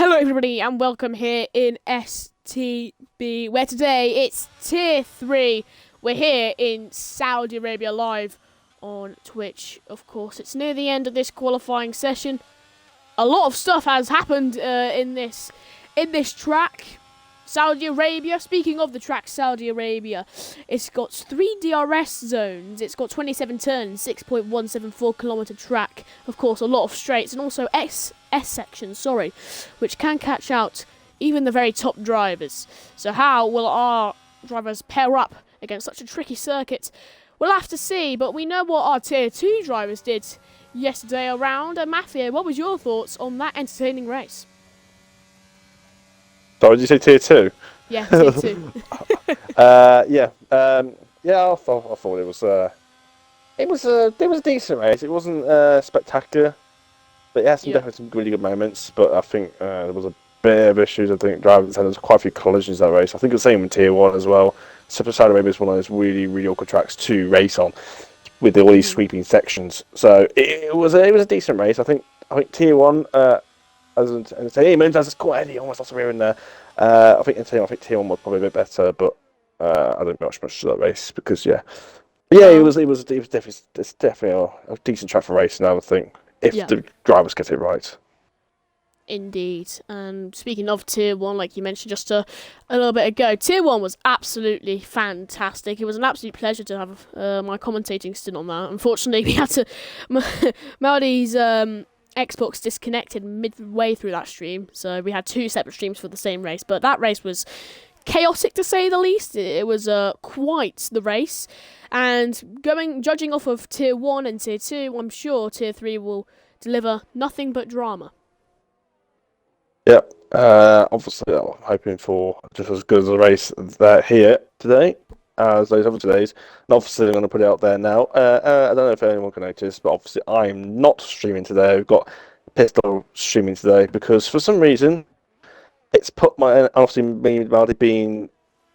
Hello everybody and welcome here in STB, where today it's Tier 3. We're here in Saudi Arabia live on Twitch. Of course, it's near the end of this qualifying session. A lot of stuff has happened in this track. Saudi Arabia, speaking of the track Saudi Arabia, it's got 3 DRS zones, it's got 27 turns, 6.174 kilometre track, of course a lot of straights, and also S sections, which can catch out even the very top drivers. So how will our drivers pair up against such a tricky circuit? We'll have to see, but we know what our Tier 2 drivers did yesterday around. And Mafia, what was your thoughts on that entertaining race? Sorry, did you say Tier 2? Yeah, Tier 2. I thought it was a decent race. It wasn't spectacular, but it had definitely some really good moments. But I think there was a bit of issues. I think drivers had quite a few collisions that race. I think it was the same in Tier 1 as well. Saudi Arabia is one of those really, really awkward tracks to race on, with all these sweeping sections. So it was a decent race. I think Tier 1. As entertainment, as it's quite heavy, almost lots of air in there. I think Tier 1 was probably a bit better, but I didn't watch much of that race because it was definitely a decent track for racing. I would think if the drivers get it right. Indeed. And speaking of Tier 1, like you mentioned just a little bit ago, Tier 1 was absolutely fantastic. It was an absolute pleasure to have my commentating stint on that. Unfortunately, we had to Maldi's Xbox disconnected midway through that stream, so we had 2 separate streams for the same race, but that race was chaotic to say the least. It was quite the race, and judging off of Tier 1 and Tier 2, I'm sure Tier 3 will deliver nothing but drama. Yeah, obviously I'm hoping for just as good as a race here today as those other days. And obviously I'm going to put it out there now. I don't know if anyone can notice, but obviously I'm not streaming today. We've got Pistol streaming today because for some reason it's put obviously me about it being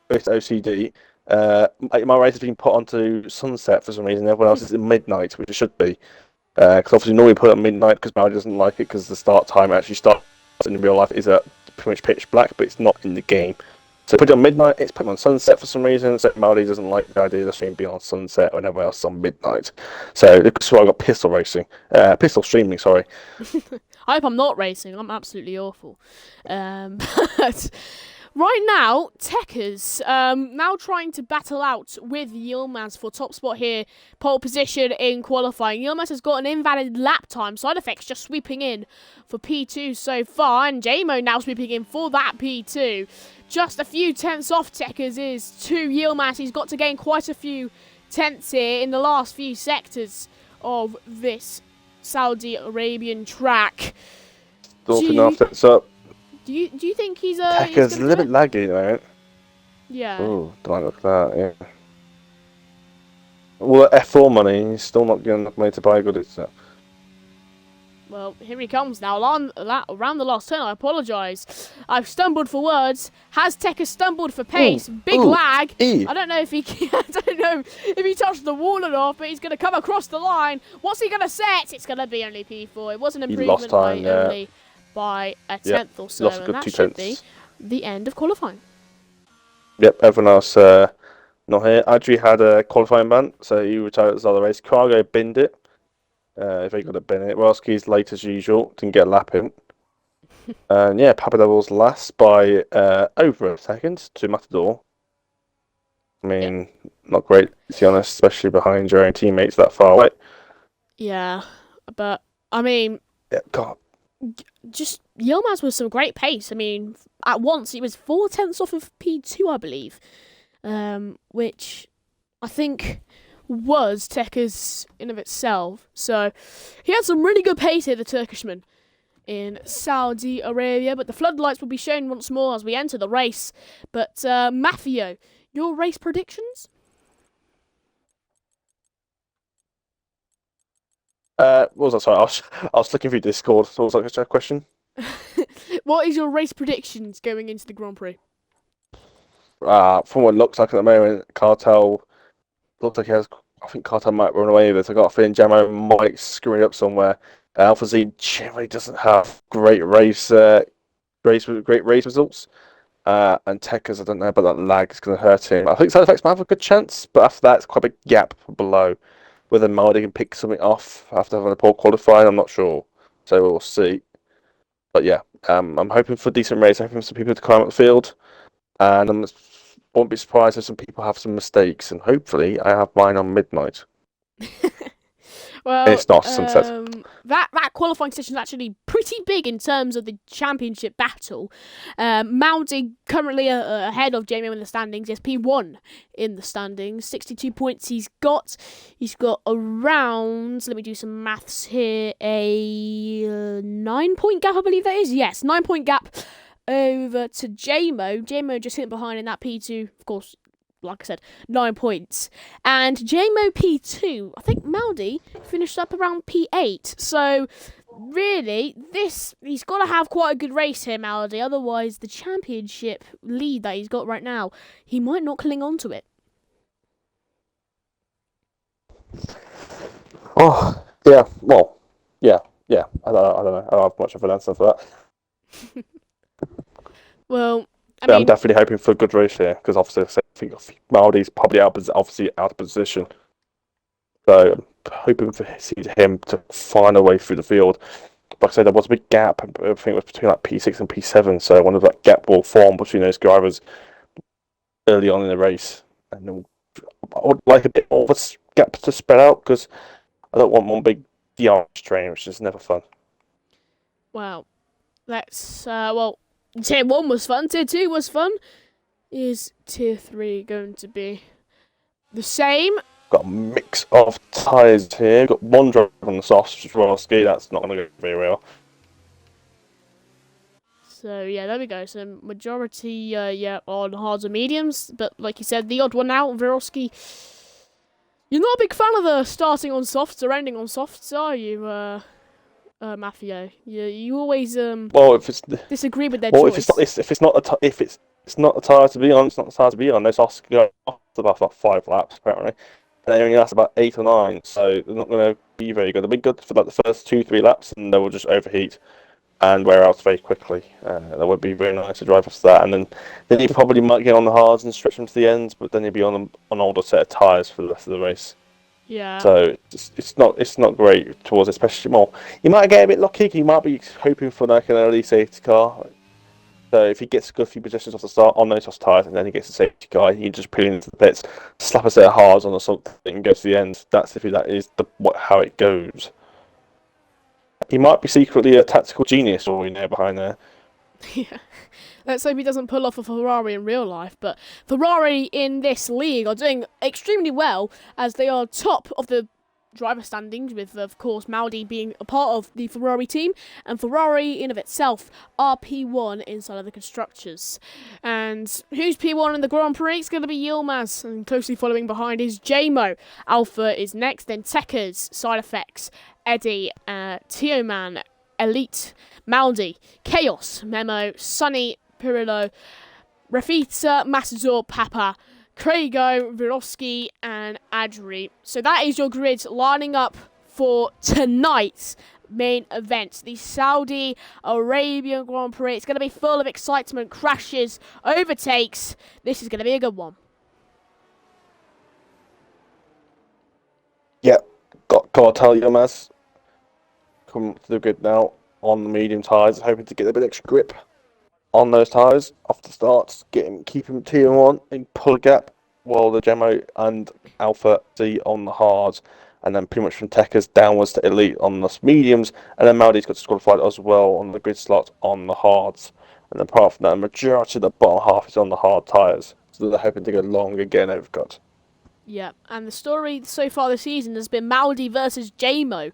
OCD. My race has been put onto sunset for some reason. Everyone else is at midnight, which it should be. Because obviously normally put it at midnight because Maori doesn't like it because the start time actually starts in real life is pretty much pitch black, but it's not in the game. So put it on midnight, it's put on sunset for some reason, so Maldi doesn't like the idea of the stream being on sunset or whenever else on midnight. So that's why I got Pistol streaming, sorry. I hope I'm not racing, I'm absolutely awful. But right now, Techers now trying to battle out with Yilmaz for top spot here, pole position in qualifying. Yilmaz has got an invalid lap time, side effects just sweeping in for P2 so far, and JMO now sweeping in for that P2. Just a few tenths off Techers is to Yilmaz. He's got to gain quite a few tenths here in the last few sectors of this Saudi Arabian track. Talking after it's up. Do you think he's Techers a little bit laggy, right? Yeah. Oh, don't look at that, yeah. Well, F4 money, he's still not getting enough money to buy good stuff. Well, here he comes now, around the last turn. I apologise. I've stumbled for words. Has Tekka stumbled for pace? Big lag. I don't know if he touched the wall or not, but he's going to come across the line. What's he going to set? It's going to be only P4. It was an improvement only by a tenth or so, and that should be the end of qualifying. Yep, everyone else not here. Adri had a qualifying ban, so he retired at the start of the race. Cargo binned it. If he got a bin it. Welski's late as usual, didn't get a lap in. And yeah, Papa Devil's last by over a second to Matador. I mean, not great, to be honest, especially behind your own teammates that far away. Yeah, but, I mean... Yeah, God. Just, Yilmaz was some great pace. I mean, at once, he was 4 tenths off of P2, I believe. Which, I think... was Tekker's in of itself. So he had some really good pace here, the Turkishman, in Saudi Arabia, but the floodlights will be shown once more as we enter the race. But Mafio, your race predictions? What was that? Sorry, I was looking through Discord. What was that question? What is your race predictions going into the Grand Prix? From what it looks like at the moment, Cartel looks like he has. I think Cartel might run away with it. I got a feeling Jamo might screw it up somewhere. Alpha Z generally doesn't have great race race with great race results. And Tekers, I don't know about that lag, is going to hurt him. I think side effects might have a good chance, but after that, it's quite a big gap below. Whether Maldi can pick something off after having a poor qualifying, I'm not sure. So we'll see. But yeah, I'm hoping for a decent race. I'm hoping for some people to climb up the field. And I won't be surprised if some people have some mistakes. And hopefully, I have mine on midnight. Well, it's not sunset. That qualifying session is actually pretty big in terms of the championship battle. Maldi currently ahead of Jamie in the standings. Yes, P1 in the standings. 62 points he's got. He's got around, let me do some maths here, a 9-point gap, I believe that is. Yes, 9-point gap over to JMO. JMO just sitting behind in that P2, of course. Like I said, 9 points. And JMO P2, I think Maldi finished up around P8. So, really, he's got to have quite a good race here, Maldi. Otherwise, the championship lead that he's got right now, he might not cling on to it. Oh, yeah, well, yeah. I don't know. I don't have much of an answer for that. Well, I mean, I'm definitely hoping for a good race here, because obviously I think Maldi's probably out of position. So I'm hoping for him to find a way through the field. Like I said, there was a big gap. I think it was between like P6 and P7. So I wonder if that gap will form between those drivers early on in the race. And I would like a bit more of a gap to spread out, because I don't want one big DRS train, which is never fun. Well, Tier 1 was fun, Tier 2 was fun. Is Tier 3 going to be the same? Got a mix of tyres here. Got one driver on the softs, which is Rorski. That's not going to go very well. So, yeah, there we go. So, majority, on hards and mediums. But, like you said, the odd one out, Viroski. You're not a big fan of the starting on softs or ending on softs, are you, Mafia? You always well, if it's disagree with their choice. If it's not the tyre to be on, it's not the tyre to be on. Those softs go off about 5 laps apparently, and they only last about 8 or 9, so they're not going to be very good. They'll be good for like the first 2-3 laps, and they will just overheat and wear out very quickly. That would be very nice to drive after that, and then you probably might get on the hards and stretch them to the ends, but then you'd be on an older set of tyres for the rest of the race. Yeah. So it's not great towards, especially more. You might get a bit lucky. You might be hoping for like an early safety car. So if he gets a good few positions off the start on those tyres, and then he gets a safety car, he just put into the pits, slap a set of hards on or something, and go to the end. That is how it goes. He might be secretly a tactical genius, or we know behind there. Yeah. Let's hope he doesn't pull off a Ferrari in real life, but Ferrari in this league are doing extremely well, as they are top of the driver standings, with, of course, Maldi being a part of the Ferrari team, and Ferrari in of itself are P1 inside of the Constructors. And who's P1 in the Grand Prix? It's going to be Yilmaz, and closely following behind is JMO. Alpha is next, then Tekers, Side Effects, Eddie, Tioman, Elite, Maldi, Chaos, Memo, Sunny, Pirillo, Rafita, Matador, Papa, Craigo, Viroski, and Adri. So that is your grid lining up for tonight's main event, the Saudi Arabian Grand Prix. It's going to be full of excitement, crashes, overtakes. This is going to be a good one. Yeah, got to tell you, Maz. Come to the grid now on the medium tyres, hoping to get a bit extra grip on those tyres off the starts, keep him T1 and pull a gap, while the Gemo and Alpha C on the hards, and then pretty much from Tekers downwards to Elite on the mediums, and then Maldi's got disqualified as well on the grid slot on the hards. And then apart from that, the majority of the bottom half is on the hard tyres, so they're hoping to go long again, they've got. Yeah, and the story so far this season has been Maldi versus JMO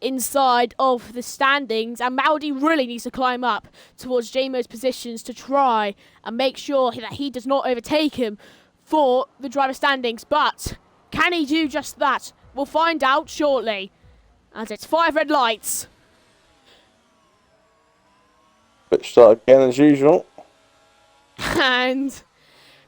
inside of the standings, and Maldi really needs to climb up towards JMO's positions to try and make sure that he does not overtake him for the driver standings. But can he do just that? We'll find out shortly, as it's 5 red lights. Pitch start again as usual. And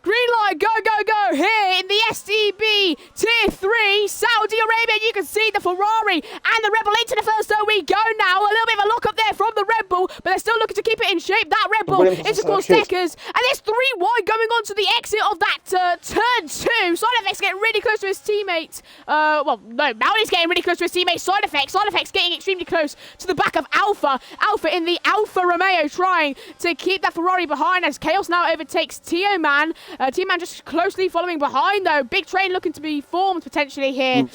green light, go, go, go, here in the STB Tier 3, Saudi Arabia. You can see the Ferrari and the Red Bull into the first zone. We go now. A little bit of a look up there from the Red Bull. but they're still looking to keep it in shape. That Red Bull is, of course, Deckers. And there's 3 wide going on to the exit of that turn 2. Side Effects getting really close to his teammate. Well, no, Maldi's getting really close to his teammate. Side Effects getting extremely close to the back of Alpha. Alpha in the Alfa Romeo trying to keep that Ferrari behind as Chaos now overtakes T-Man. T-Man just closely following behind, though. Big train looking to be formed potentially here,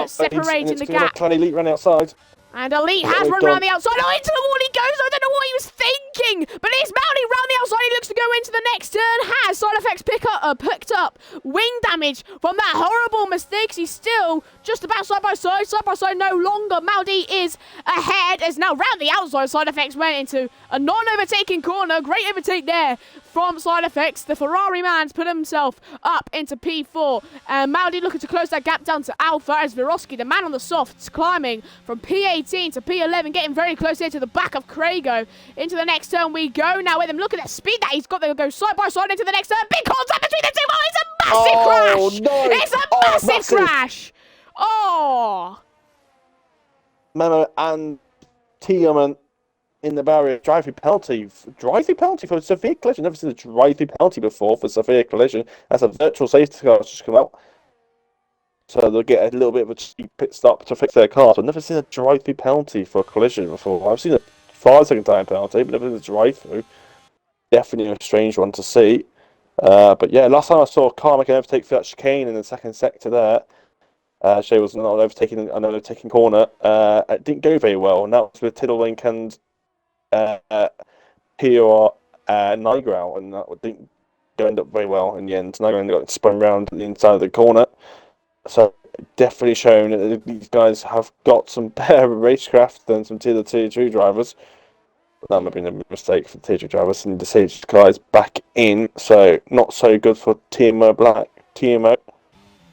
separating the gap. Elite run outside. And Elite has run around the outside. Oh, into the wall he goes. I don't know what he was thinking. But he's mounting round the outside. He looks to go into the next turn. Has Side Effects picked up wing damage from that horrible mistake. He's still just about side by side. Side by side no longer. Maldi is ahead. As now round the outside, Side Effects went into a non-overtaking corner. Great overtake there from Side Effects. The Ferrari man's put himself up into P4. And Maldi looking to close that gap down to Alpha as Viroski, the man on the softs, climbing from P18 to P11, getting very close here to the back of Krago. Into the next turn we go now with him. Look at the speed that he's got. They'll go side by side into the next turn. Big contact between the two. Oh, it's a massive crash. No. It's a massive crash. Oh. Memo and Tiemann in the barrier. Drive-through penalty for a severe collision. Never seen a drive-through penalty before for severe collision. That's a virtual safety car that's just come out. So they'll get a little bit of a cheap pit stop to fix their car. I've never seen a drive-through penalty for a collision before. I've seen a 5-second time penalty, but never seen a drive-through. Definitely a strange one to see. But yeah, last time I saw a car make an overtake for that chicane in the second sector there. She was not overtaking an overtaking corner. It didn't go very well, and that was with Tiddlewink and Pure Nigrau, and that didn't end up very well in the end. Nigrau got spun around the inside of the corner. So definitely shown that these guys have got some better racecraft than some Tier 2 drivers. But that might have been a mistake for the Tier 2 drivers, and the Tier guys back in. So not so good for TMO Black. TMO.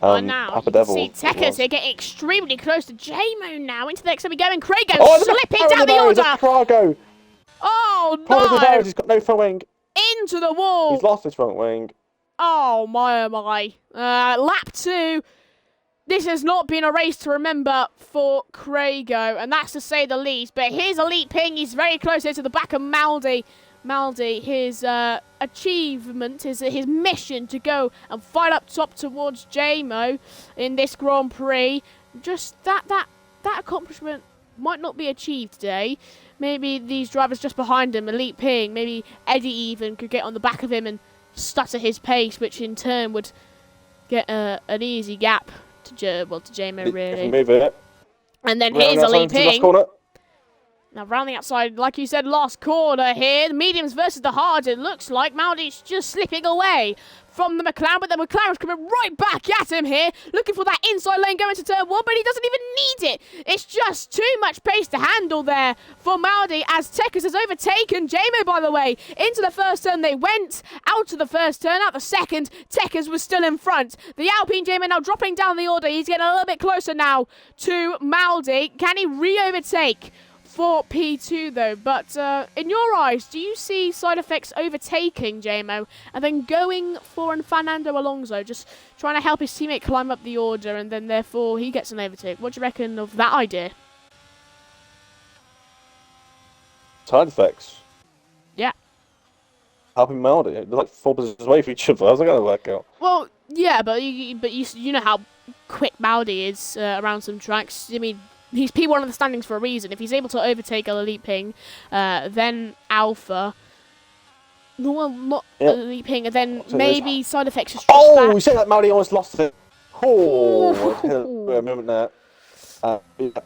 Now Papa you Devil. see Tekers here getting extremely close to J-Mo now. Into the next time we go, and Krago slipping down the order. Krago. Oh no! He's got no front wing. Into the wall. He's lost his front wing. Oh my, oh my. Lap 2. This has not been a race to remember for Krago, and that's to say the least. But here's Elite Ping. He's very close here to the back of Maldi. Maldi, his achievement, his mission to go and fight up top towards JMO in this Grand Prix. Just that accomplishment might not be achieved today. Maybe these drivers just behind him, Elite Ping, maybe Eddie even could get on the back of him and stutter his pace, which in turn would get an easy gap to JMO, really. Move it. And then here's Elite Ping. Now, round the outside, like you said, last corner here. The mediums versus the hards. It looks like Maldi's just slipping away from the McLaren, but the McLaren's coming right back at him here, looking for that inside lane going to turn 1, but he doesn't even need it. It's just too much pace to handle there for Maldi, as Tekers has overtaken JMO, by the way. Into the first turn they went, out to the first turn, out the second, Tekers was still in front. The Alpine JMO now dropping down the order. He's getting a little bit closer now to Maldi. Can he re-overtake for P2 though? But in your eyes, do you see Side Effects overtaking JMO and then going for Fernando Alonso, just trying to help his teammate climb up the order, and then therefore he gets an overtake? What do you reckon of that idea? Side Effects? Yeah. Helping Maldi. They're like 4 positions away from each other. How's that going to work out? Well, yeah, but you know how quick Maldi is around some tracks. I mean, he's P1 of the standings for a reason. If he's able to overtake Elite Ping, then Alpha, well, not Elite Ping, and then so maybe Side Effects just drops back. You said that Maldi almost lost it. A moment there.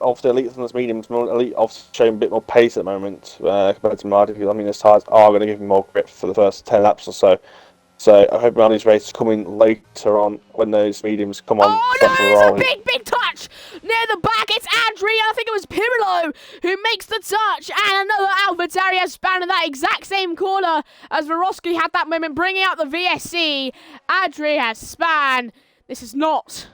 Obviously, Elite on this medium, Elite obviously showing a bit more pace at the moment compared to Maldi, because I mean, his tyres are going to give him more grip for the first 10 laps or so. So I hope Maldi's race is coming later on when those mediums come on. Oh no, it's a big touch near the back. It's Adri, I think it was Pirillo, who makes the touch, and another AlphaTauri has spanned in that exact same corner as Viroski had that moment, bringing out the VSC. Adri has spanned. This has not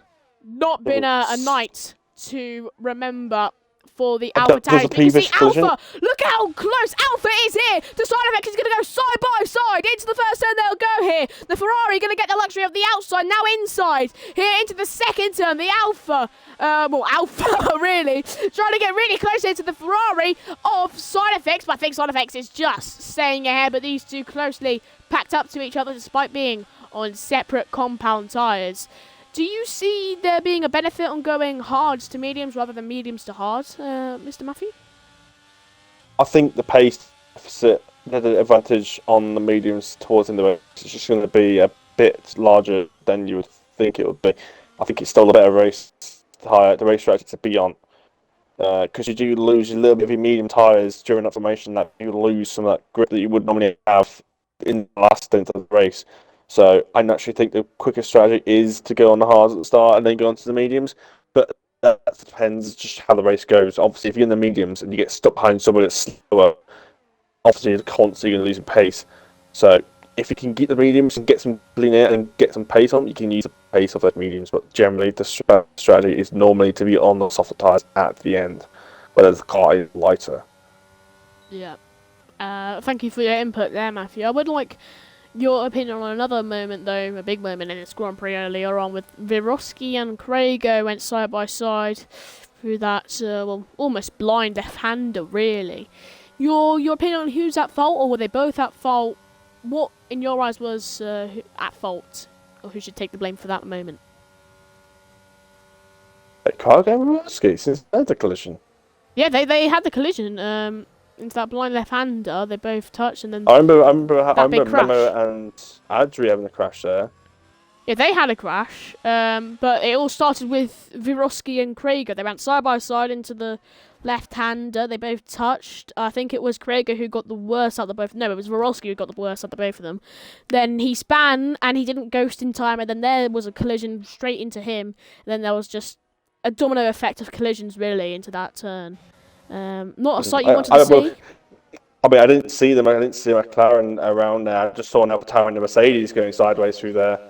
been a night to remember for the That was AlphaTauri. a You can see previous collision. Alpha. Look how close Alpha is here. The side effect is going to go side by side into the first turn. They'll go here. The Ferrari going to get the luxury of the outside, now inside. Here into the second turn, the Alpha. Alpha really trying to get really close here to the Ferrari of side effects, but I think side effects is just staying ahead. But these two closely packed up to each other despite being on separate compound tyres. Do you see there being a benefit on going hards to mediums rather than mediums to hards, Mr. Matthew? I think the pace deficit, the advantage on the mediums towards the race is just going to be a bit larger than you would think it would be. I think it's still a better race, the race strategy to be on. Because you do lose a little bit of your medium tyres during that formation, that you lose some of that grip that you would normally have in the last stint of the race. So I naturally think the quickest strategy is to go on the hards at the start and then go on to the mediums. But that depends just how the race goes. Obviously, if you're in the mediums and you get stuck behind somebody that's slower, obviously you're constantly going to lose pace. So if you can get the mediums and get some linear and get some pace on, you can use the pace of those mediums. But generally, the strategy is normally to be on the softer tyres at the end, whether the car is lighter. Yeah. Thank you for your input there, Matthew. I would like your opinion on another moment, though, a big moment in this Grand Prix earlier on, with Viroski and Krager went side by side through that, almost blind left-hander, really. Your opinion on who's at fault, or were they both at fault? What, in your eyes, was at fault, or who should take the blame for that moment? Krager and Viroski, since they had the collision. Yeah, they had the collision. Into that blind left-hander, they both touched, and then I remember crash. Memo and Adri having a crash there. Yeah, they had a crash, but it all started with Viroski and Krager. They went side by side into the left-hander. They both touched. I think it was Krager who got the worst out of the both. No, it was Viroski who got the worst out of the both of them. Then he span, and he didn't ghost in time, and then there was a collision straight into him. And then there was just a domino effect of collisions, really, into that turn. Not a sight you wanted to see. I mean, I didn't see them. I didn't see McLaren around there. I just saw an AlphaTauri and a Mercedes going sideways through there.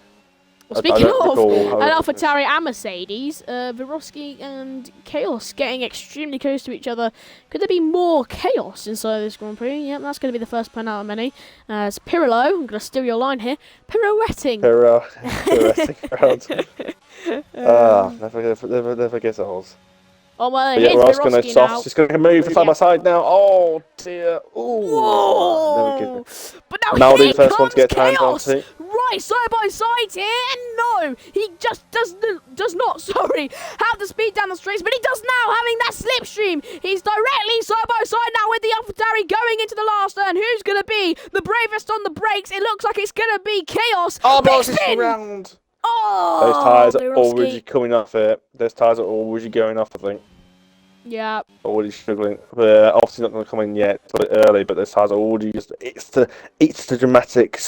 Well, speaking of an AlphaTauri and Mercedes, Viroski and Chaos getting extremely close to each other. Could there be more chaos inside this Grand Prix? Yep, that's going to be the first point out of many. It's Pirillo, I'm going to steal your line here, pirouetting. Pirouetting around. Never get those. Oh, well, yeah, here's going to soft. She's going to move side by side now. Oh, dear. Whoa. But now here the first one comes to get timed Chaos. onto. Right, side by side here, and no, he just does not, have the speed down the straights, but he does now, having that slipstream. He's directly side by side now with the AlphaTauri going into the last turn. Who's going to be the bravest on the brakes? It looks like it's going to be Chaos. Oh, Big no, spin. round. Oh, those tyres are Viroski. already coming off it. Those tyres are already going off, I think. Yeah. Already struggling. Obviously not going to come in yet. It's a bit early, but those tyres are already just... It's the dramatic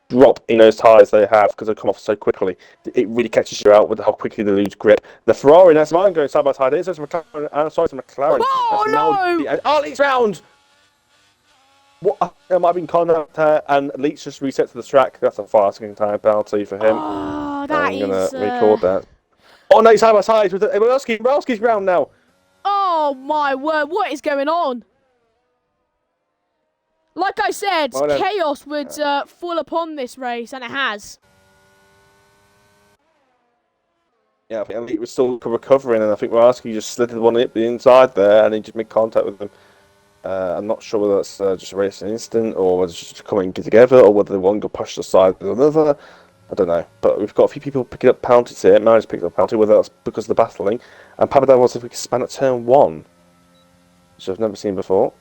drop in those tyres they have because they come off so quickly. It really catches you out with how quickly they lose grip. The Ferrari, that's mine going side by side. There's McLaren. Sorry, it's McLaren. Oh, no! Oh, Leeds round! What? There might have been contact and Leeds just reset to the track. That's a fasting time penalty for him. Oh, I'm going to record that. Oh, no, he's side by side with Welski's round now. Oh, my word. What is going on? Like I said, chaos would fall upon this race, and it has. Yeah, I think Elite was still recovering, and I think Welski just slid the one up the inside there, and he just made contact with them. I'm not sure whether that's just a racing instant, or whether it's just coming together, or whether one got pushed aside with another. I don't know. But we've got a few people picking up penalties here. Mary's picked up a penalty, whether that's because of the battling. And Papadal was if we could span at turn 1, which I've never seen before.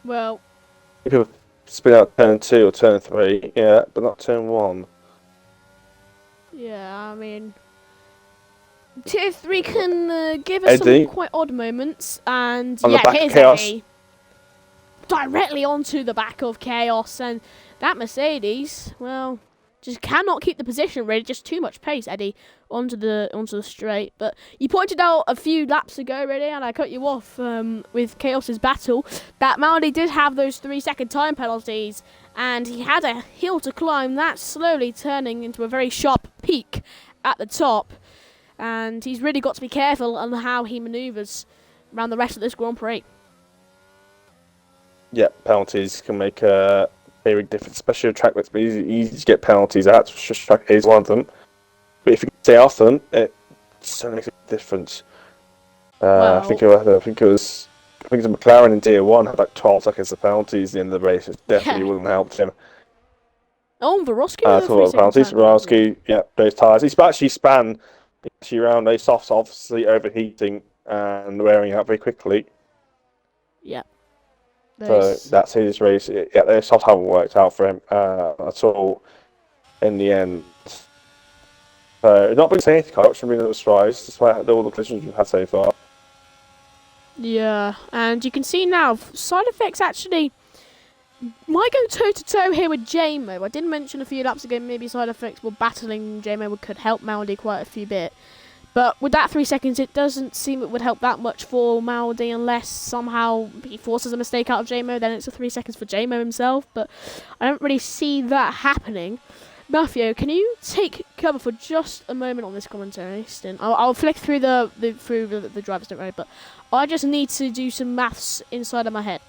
Well, people spin out turn 2 or turn 3, yeah, but not turn 1. Yeah, I mean, Tier 3 can give us some quite odd moments, and yeah, here's Eddie. Directly onto the back of Chaos, and that Mercedes, well, just cannot keep the position really, just too much pace, Eddie, onto the straight. But you pointed out a few laps ago, really, and I cut you off with Chaos's battle, that Maldi did have those 3-second time penalties, and he had a hill to climb, that slowly turning into a very sharp peak at the top. and he's really got to be careful on how he manoeuvres around the rest of this Grand Prix. Yeah, penalties can make a very big difference, especially with track that's easy to get penalties at. Track is one of them. But if you can stay off them, it certainly makes a difference. I think it was the McLaren in Tier 1 had like 12 seconds of penalties at the end of the race. It definitely wouldn't help him. Oh, Vorosky penalties. Vorosky, yeah, those tyres. He actually span around those softs, obviously overheating and wearing out very quickly. Yeah. So that's his race. Yeah, those softs haven't worked out for him at all in the end. So not been safety car, which has been a surprise, despite all the collisions we've had so far. Yeah, and you can see now, side effects actually might go toe-to-toe here with JMO. I did mention a few laps ago maybe side effects were battling JMO could help Maldi quite a few bit. But with that 3 seconds, it doesn't seem it would help that much for Maldi unless somehow he forces a mistake out of JMO, then it's a 3 seconds for JMO himself. But I don't really see that happening. Matthew, can you take cover for just a moment on this commentary stint? I'll flick through the drivers, don't worry, but I just need to do some maths inside of my head.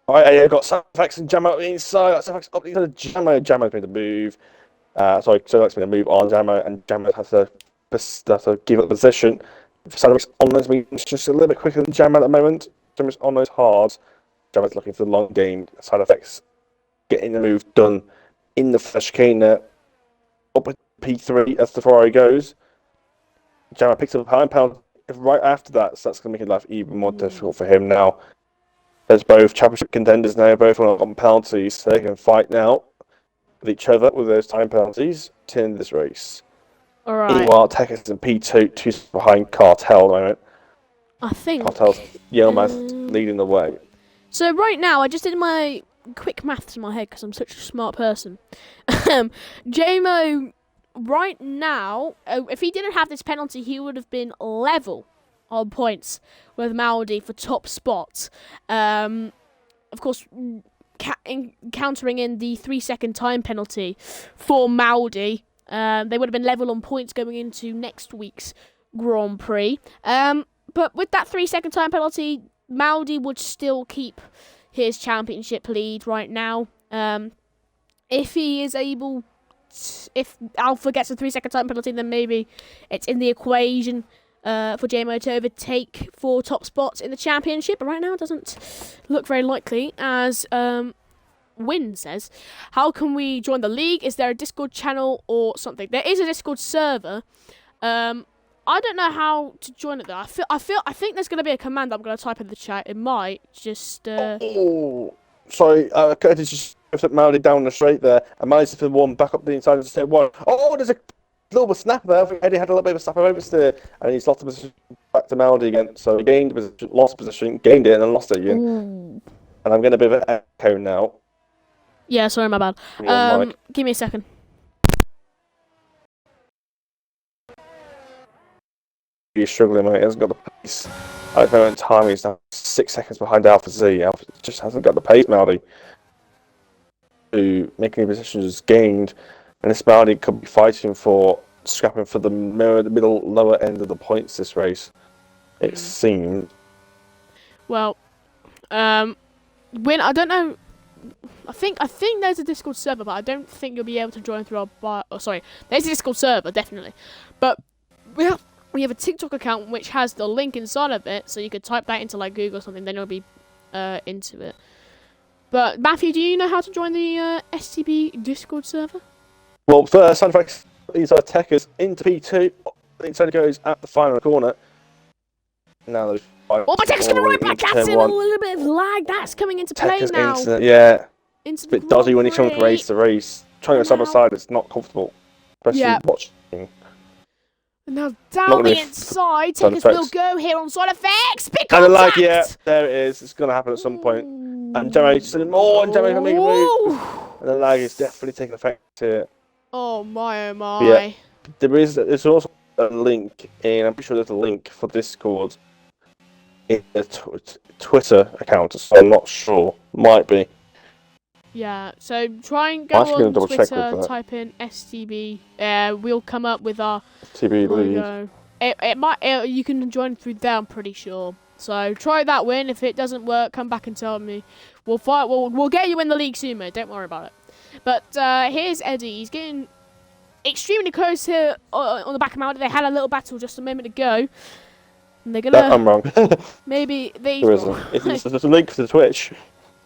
I've got Safex and Jamo inside. Safex up into the Jamo. Jamo's made a move. Safex made a move on Jamo, and Jamo has to give up the position. Safex on those means just a little bit quicker than Jamo at the moment. Jamo's on those hard. Jamo's looking for the long game. Side effects getting the move done in the first chicane. Up with P3 as the Ferrari goes. Jamo picks up a £1 right after that, so that's going to make life even more difficult for him now. There's both championship contenders now, both on penalties, so they can fight now with each other with those time penalties to end this race. All right. Meanwhile, Tech is in P2, 2 behind Cartel at the moment. I think Cartel's Yilmaz leading the way. So right now, I just did my quick maths in my head because I'm such a smart person. JMO, right now, if he didn't have this penalty, he would have been level on points with Maldi for top spots. Of course, countering in the 3 second time penalty for Maldi, they would have been level on points going into next week's Grand Prix. But with that 3 second time penalty, Maldi would still keep his championship lead right now. If he is able, if Alpha gets a 3 second time penalty, then maybe it's in the equation for JMO to overtake 4 top spots in the championship. But right now it doesn't look very likely, as Win says. How can we join the league? Is there a Discord channel or something? There is a Discord server. I don't know how to join it though. I think there's going to be a command I'm going to type in the chat. It might just. Oh, sorry. Curtis just put Maldi down the straight there, and Maldi's just been one back up the inside of the state one. Oh, there's a little bit of snap there. I think Eddie had a little bit of a snap over oversteer, and he's lost the position back to Maldi again. So he gained position, lost position, gained it, and then lost it again. Ooh. And I'm getting a bit of an echo now. Yeah, sorry, my bad. Give me a second. He's struggling, mate. He hasn't got the pace. At the moment in time, he's now 6 seconds behind Alpha Z. Alpha just hasn't got the pace, Maldi, to make any positions gained. And this Maldi could be fighting for, scrapping for the middle, lower end of the points this race, it seemed. Well, Win, I don't know. I think there's a Discord server, but I don't think you'll be able to join through our bio. Oh, sorry, there's a Discord server, definitely. But we have a TikTok account which has the link inside of it, so you could type that into like Google or something, then you'll be into it. But Matthew, do you know how to join the STB Discord server? Well, first, sound effects. These are Techers into P2. Inside goes at the final corner. Now those. Oh, but Techers coming right back at him. A little bit of lag. That's coming into play Techers now. Yeah. It's a bit dodgy when you're trying to race the race. Trying to go side by side, it's not comfortable, especially watching. Now down the inside, Techers will go here on side effects. Big contact! And the lag, yeah, there it is. It's going to happen at some point. And Demo and Demo's going to make a move. And the lag is definitely taking effect here. Oh my, oh my. Yeah, there's also a link in, I'm pretty sure there's a link for Discord in the Twitter account, so I'm not sure. Might be. Yeah, so try and I'm go actually going on to double check Twitter, with that. type in STB. We'll come up with our STB lead. logo. You can join through there, I'm pretty sure. So try that win. If it doesn't work, come back and tell me. We'll get you in the league soon, mate. Don't worry about it. But here's Eddie. He's getting extremely close here on the back of Mountain. They had a little battle just a moment ago. And they're gonna. I'm wrong. Maybe they. There isn't. There's a link to the Twitch.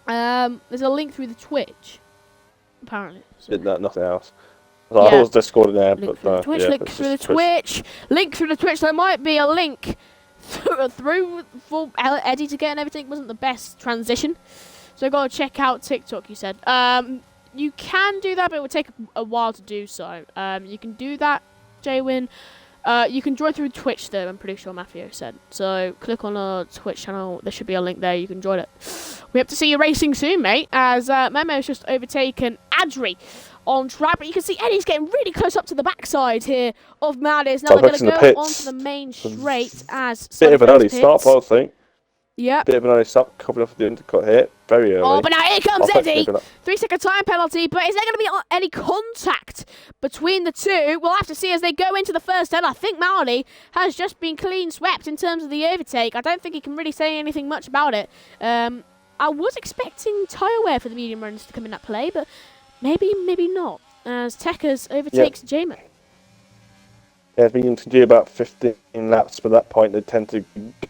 There's a link through the Twitch. Apparently. So. No, nothing else. I thought it was Discord in there, Link but through the Twitch. yeah, Link through the Twitch. Link through the Twitch. There might be a link through for Eddie to get and everything. Wasn't the best transition. So gotta check out TikTok. You said. You can do that, but it would take a while to do so. You can do that, Jwin. You can join through Twitch though, I'm pretty sure Matthew said. So click on our Twitch channel, there should be a link there, you can join it. We hope to see you racing soon, mate, as Memo's just overtaken Adri on track. But you can see Eddie's getting really close up to the backside here of Madis. Now they're going to go onto the main straight as... Bit of an early start, I think. Yep. Bit of an early start, coming off the undercut here. Very early. Oh, but now here comes Eddie. 3-second time penalty, but is there going to be any contact between the two? We'll have to see as they go into the first turn. I think Maloney has just been clean swept in terms of the overtake. I don't think he can really say anything much about it. I was expecting tyre wear for the medium runners to come in that play, but maybe not. As Tekers overtakes Jamin. Yeah, I mean, you can do about 15 laps by that point. They tend to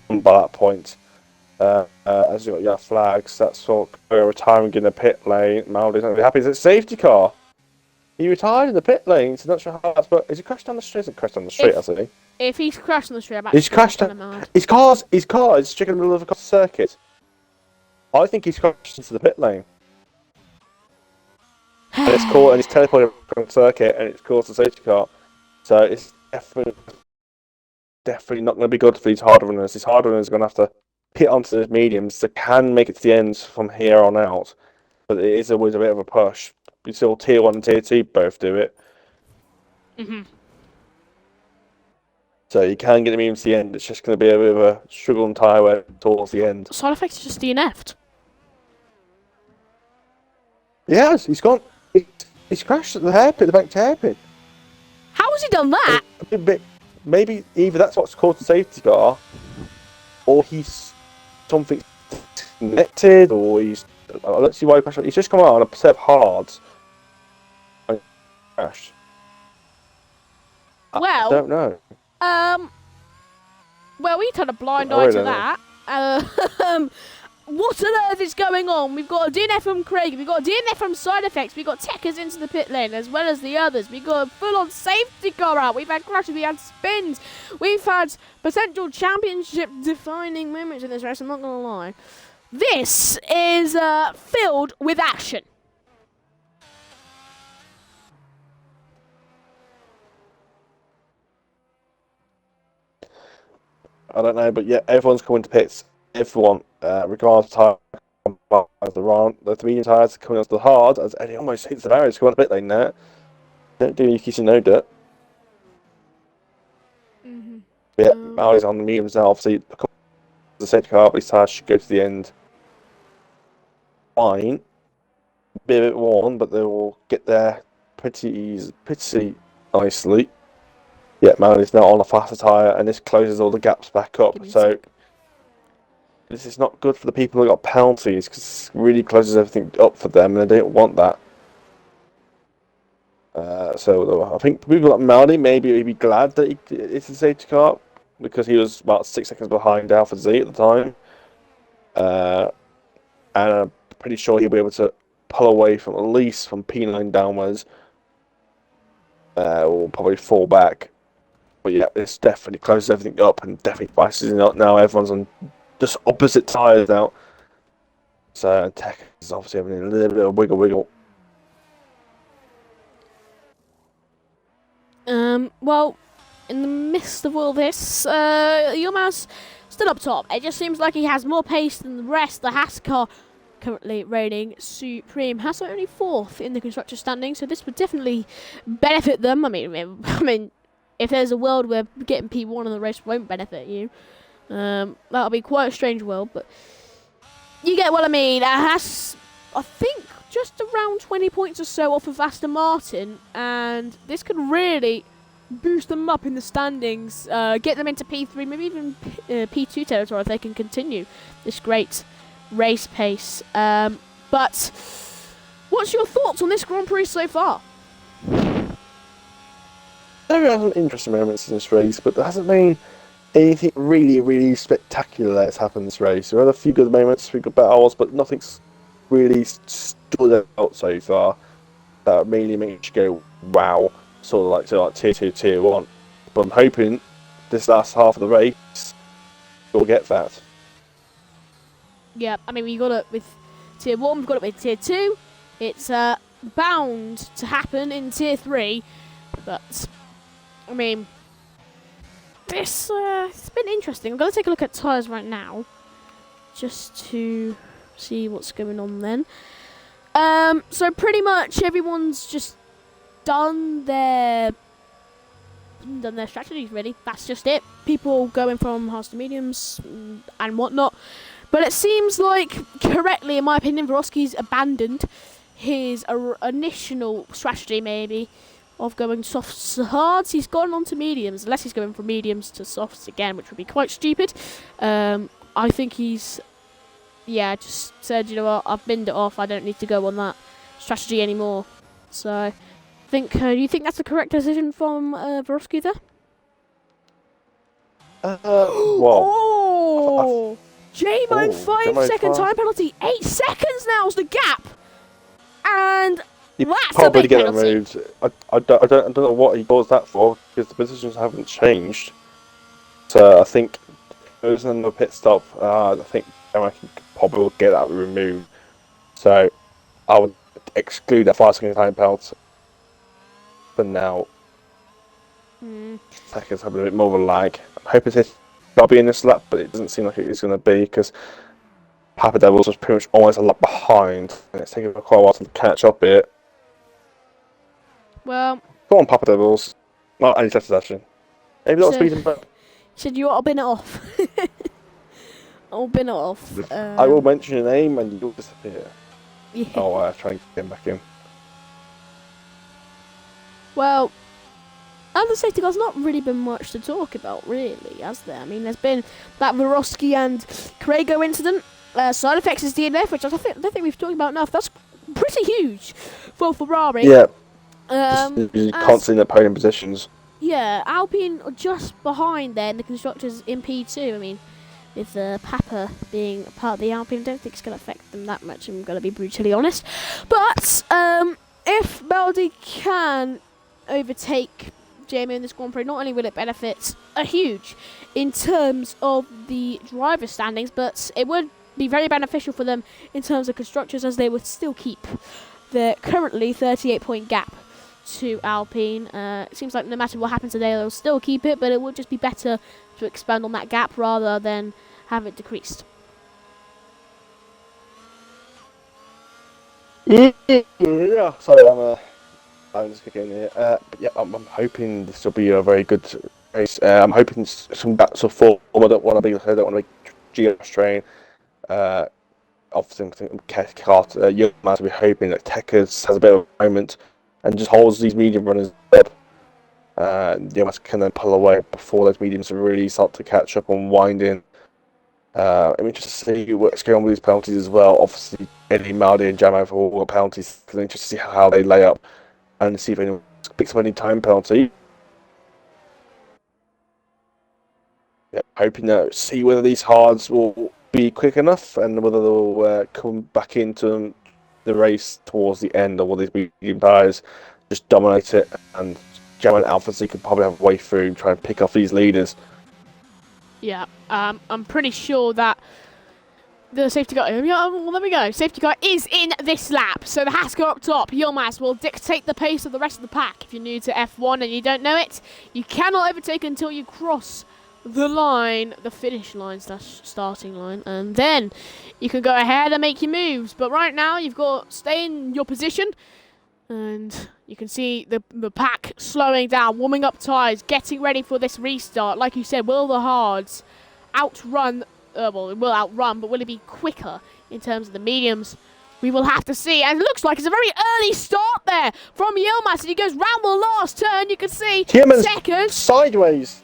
go by that point. As you've got your flags, that's what retiring in the pit lane. Maldi's not really happy. Is it safety car? He retired in the pit lane, so not sure how that's. But is he crashed down the street? Is it crashed down the street? Has he? If he's crashed on the street, he's crashed down. His car is stuck in the middle of a circuit. I think he's crashed into the pit lane. And it's called, and he's teleported from the circuit, and it's caused a safety car. So it's definitely not going to be good for these hard runners. These hard runners are going to have to hit onto the mediums that can make it to the ends from here on out, but it is always a bit of a push. You saw tier 1 and tier 2 both do it. So you can get the mediums to the end. It's just going to be a bit of a struggle and tyre wear towards the end. Side effects is just DNF'd. Yes, he's gone. He's crashed at the hairpin, the back hairpin. How has he done that? Maybe either that's what's caused the safety car, or he's something connected, or he's. Let's see why he crashed. He's just come out on a set of hards and crashed. Well, I don't know. Well, we had a blind eye to that. What on earth is going on? We've got a DNF from Craig, we've got a DNF from Side Effects, we've got Tekers into the pit lane as well as the others. We've got a full-on safety car out, we've had crashes, we've had spins, we've had potential championship-defining moments in this race, I'm not going to lie. This is filled with action. I don't know, but yeah, everyone's coming to pits. Everyone, regardless of tyre, the medium tyres are coming onto the hard, as Eddie almost hits the barrier to go on the pit lane there. Don't do Yuki Tsunoda. Yeah, Malloy's on the mediums now, obviously, the safety car, but his tyres should go to the end. Fine. Be a bit worn, but they will get there pretty nicely. Yeah, Malloy's now on a faster tyre, and this closes all the gaps back up, so this is not good for the people who got penalties, because it really closes everything up for them, and they don't want that. So I think people like Maldy, maybe he'd be glad that it's a safety car, because he was about 6 seconds behind Alpha Z at the time. And I'm pretty sure he'll be able to pull away from at least from P9 downwards, or probably fall back. But yeah, this definitely closes everything up and definitely biases it up. Now everyone's on just opposite tyres now. So Tech is obviously having a little bit of wiggle. Well, in the midst of all this, Yilmaz still up top. It just seems like he has more pace than the rest. The Haas car currently reigning supreme. Haas are only 4th in the constructor standing, so this would definitely benefit them. I mean, if there's a world where getting P1 in the race won't benefit you, that'll be quite a strange world, but you get what I mean. Haas I think, just around 20 points or so off of Aston Martin, and this could really boost them up in the standings, get them into P3, maybe even P2 territory if they can continue this great race pace. But what's your thoughts on this Grand Prix so far? There are some interesting moments in this race, but there hasn't been anything really, really spectacular that's happened in this race. There are a few good moments, a few good battles, but nothing's really stood out so far that mainly makes you go, wow, sort of like tier 2, tier 1. But I'm hoping this last half of the race we'll get that. Yeah, I mean, we got it with tier 1, we've got it with tier 2. It's bound to happen in tier 3, but I mean, it's been interesting. I'm going to take a look at tyres right now, just to see what's going on then. So pretty much everyone's just done their strategies, really. That's just it. People going from hards to mediums and whatnot. But it seems like, correctly, in my opinion, Vorowski's abandoned his initial strategy, maybe, of going softs to hards. He's gone on to mediums, unless he's going from mediums to softs again, which would be quite stupid. I think he's, just said, you know what, I've binned it off, I don't need to go on that strategy anymore. So, I think, do you think that's the correct decision from Vorowski there? Well, J-Mo 5-second time penalty. 8 seconds now is the gap. And he that's probably a big get penalty. removed. I don't know what he does that for, because the positions haven't changed. So I think there's another pit stop. I think J-Mo can probably get that removed. So I would exclude that 5-second time penalty for now. Seconds have a bit more of a lag. I'm hoping it's not be in this lap, but it doesn't seem like it is going to be, because Papa Devils was pretty much always a lap behind, and it's taking quite a while to catch up here. Well, Come on, Papa Devils. Not any satisfaction. Maybe not speeding, but said you ought to bin it off. I'll bin it off. I will mention your name and you'll disappear. Yeah. Oh, try and get him back in. Well, other safety car's not really been much to talk about, really, has there? I mean, there's been that Vorowski and Crago incident. Side effects is DNF, which I don't think we've talked about enough. That's pretty huge for Ferrari. Yeah. Constantly in the podium positions. Yeah, Alpine are just behind there in the constructors in P2. I mean, with Papa being a part of the Alpine, I don't think it's going to affect them that much, I'm going to be brutally honest. But if Baldi can overtake Jamie in this Grand Prix, not only will it benefit a huge in terms of the driver standings, but it would be very beneficial for them in terms of constructors, as they would still keep their currently 38-point gap to Alpine. It seems like no matter what happens today, they'll still keep it, but it would just be better to expand on that gap rather than have it decreased. Yeah, sorry, I'm just kicking in here. I'm hoping this will be a very good race. I'm hoping some bats of form. I don't want to be geo-strain. Obviously, I think Carter, Young Man to be hoping that Tekers has a bit of a moment and just holds these medium runners up. Young Man can then pull away before those mediums really start to catch up and wind in. I'm interested to see what's going on with these penalties as well. Obviously, Eddie, Maldi, and Jamo for all the penalties. I'm interested to see how they lay up and see if anyone picks up any time penalty. Yeah, hoping to see whether these hards will be quick enough and whether they'll come back into the race towards the end, or will these medium tyres just dominate it, and Jamo and Alpha C could probably have a way through and try and pick off these leaders. Yeah, I'm pretty sure that the safety car, well, there we go, safety car is in this lap, so the Haskell up top, Yilmaz will dictate the pace of the rest of the pack. If you're new to F1 and you don't know it, you cannot overtake until you cross the line, the finish line / starting line, and then you can go ahead and make your moves. But right now, you've got to stay in your position, and you can see the pack slowing down, warming up tyres, getting ready for this restart. Like you said, will the hards outrun? Well, it will outrun, but will it be quicker in terms of the mediums? We will have to see. And it looks like it's a very early start there from Yilmaz. And he goes round the last turn. You can see Tekka's sideways.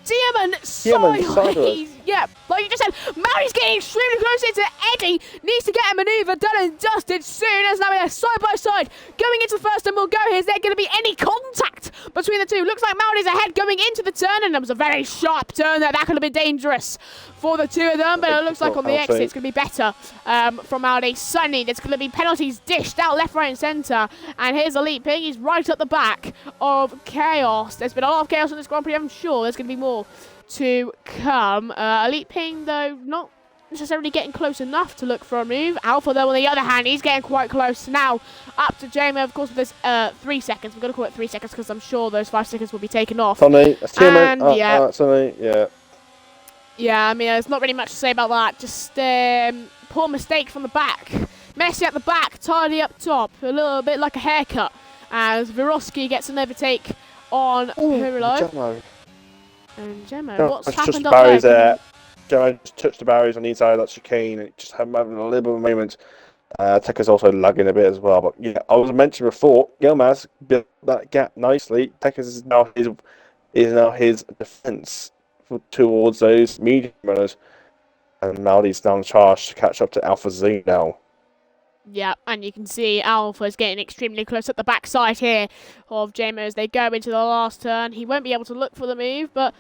Diamond sideways. Yeah, like you just said, Maori's getting extremely close into Eddie. Needs to get a manoeuvre done and dusted soon. As now we are side by side going into the first, and we'll go here. Is there going to be any contact between the two? Looks like Maori's ahead going into the turn, and it was a very sharp turn there. That could have been dangerous for the two of them, but it looks like on the exit it's going to be better from Maori. Sunny, there's going to be penalties dished out left, right, and centre. And here's Elite Pig. He's right at the back of Chaos. There's been a lot of chaos on this Grand Prix. I'm sure there's going to be more to come. Elite Ping, though, not necessarily getting close enough to look for a move. Alpha, though, on the other hand, he's getting quite close now. Up to Jamo, of course, with this 3 seconds. We're going to call it 3 seconds because I'm sure those 5 seconds will be taken off. Sonny, And yeah, I mean, there's not really much to say about that. Just poor mistake from the back. Messy at the back, tidy up top. A little bit like a haircut. As Viroski gets an overtake on Pirlo. And Jamo, what's happened up there? Jamo just touched the barriers on the inside of that chicane. And just having a little bit of a moment. Tekka's also lagging a bit as well. But yeah, I was mentioned before, Yilmaz built that gap nicely. Tekka's is now his defence towards those medium runners. And Maldi's now in charge to catch up to Alpha Z now. Yeah, and you can see Alpha's getting extremely close at the backside here of Jamo as they go into the last turn. He won't be able to look for the move, but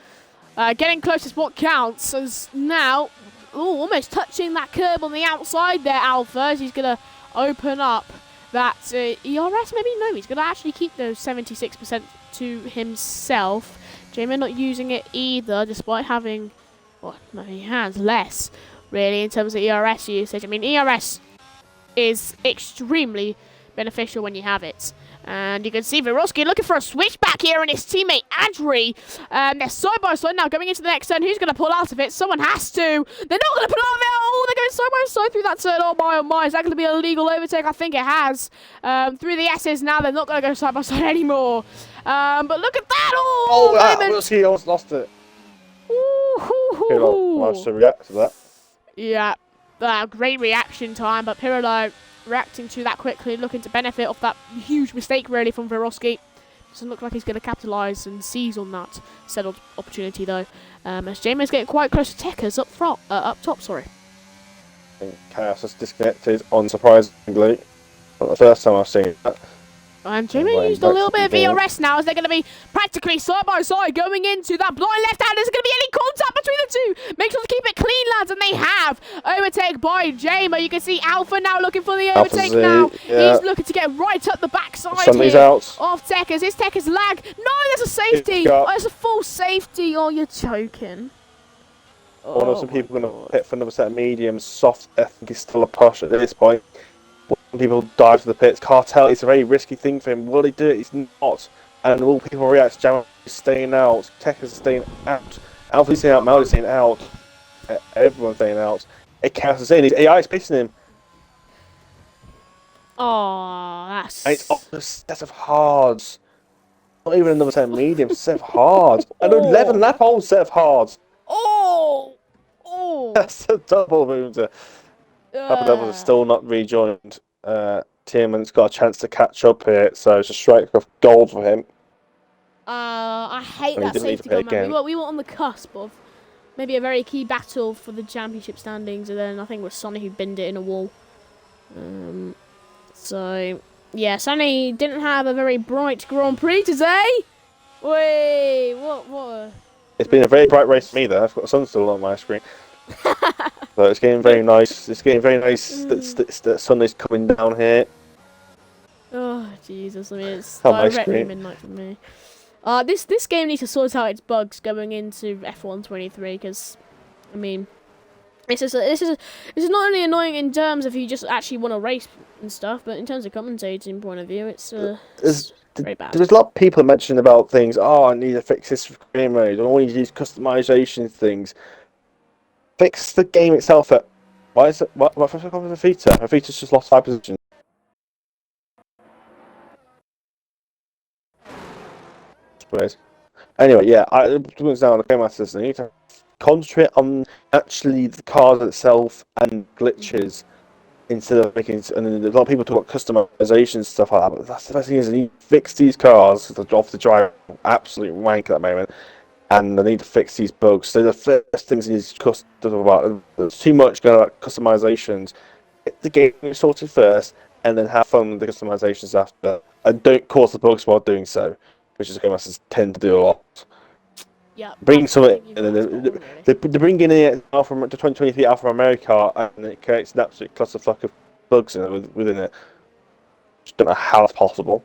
getting close is what counts. As now, almost touching that curb on the outside there, Alpha, as he's going to open up that ERS. Maybe no, he's going to actually keep those 76% to himself. Jamo not using it either, despite having, well, no, he has less, really, in terms of ERS usage. I mean, ERS is extremely beneficial when you have it. And you can see Viroski looking for a switchback here, and his teammate Adri. They're side by side now going into the next turn. Who's going to pull out of it? Someone has to. They're not going to pull out of it. Oh, they're going side by side through that turn. Oh my. Is that going to be a legal overtake? I think it has. Through the S's now. They're not going to go side by side anymore. But look at that. He almost lost it. Nice to react to that. Yeah. Great reaction time, but Pirlo reacting to that quickly, looking to benefit off that huge mistake really from Viroski. Doesn't look like he's going to capitalise and seize on that settled opportunity though. As Jamo's getting quite close to Tekka's up top. I think Chaos has disconnected, unsurprisingly. Not the first time I've seen that. And Jamo used a little bit of ERS now, as they're going to be practically side by side going into that blind left hand. Is there going to be any contact between the two? Make sure to keep it clean, lads, and they have. Overtake by Jamo. You can see Alpha now looking for the overtake now. Yeah. He's looking to get right up the backside here out of Tekka's. Is Tekka's lag? No, there's a safety. Oh, there's a full safety. Oh, you're joking. One of some people going to hit for another set of mediums. Soft, I think he's still a push at this point. People dive to the pits. Cartel, it's a very risky thing for him. Will he do it? He's not. And all people react. Jamo is staying out. Tekka's staying out. Alpha's staying out. Maldi's staying out. Everyone's staying out. It counts as in. His AI is pissing him. Oh, that's. And it's a set of hards. Not even another set of mediums. Set of hards. An 11 lap old set of hards. Oh! That's a double boomer. Papa Devils is still not rejoined. Tierman's got a chance to catch up here, so it's a strike of gold for him. I hate that safety car, man. We were on the cusp of maybe a very key battle for the championship standings, and then I think it was Sonny who binned it in a wall. So, yeah, Sonny didn't have a very bright Grand Prix today. Wait, what? It's been a very bright race for me, though. I've got the sun still on my screen. So it's getting very nice. It's getting very nice that the sun is coming down here. Oh Jesus! I mean, it's directly midnight for me. This game needs to sort out its bugs going into F1 23 because, I mean, this is not only annoying in terms of you just actually want to race and stuff, but in terms of commentating point of view, it's very bad. There's a lot of people mentioning about things. Oh, I need to fix this for game mode. I want to use customization things. Fix the game itself. Why is it? What for Fafita? Fafita's just lost 5 positions. Anyway, yeah, it comes down to the game masters. They need to concentrate on actually the card itself and glitches instead of making. And then a lot of people talk about customization and stuff like that. But that's the best thing is they need to fix these cars off the drive absolute wank at that moment, and they need to fix these bugs. So the first things is there's too much going about customizations. Get the game sorted first, and then have fun with the customizations after, and don't cause the bugs while doing so, which is game masters tend to do a lot. Yeah. Bring some, and they bring in the 2023 Alpha America, and it creates an absolute clusterfuck of bugs within it. Just don't know how that's possible.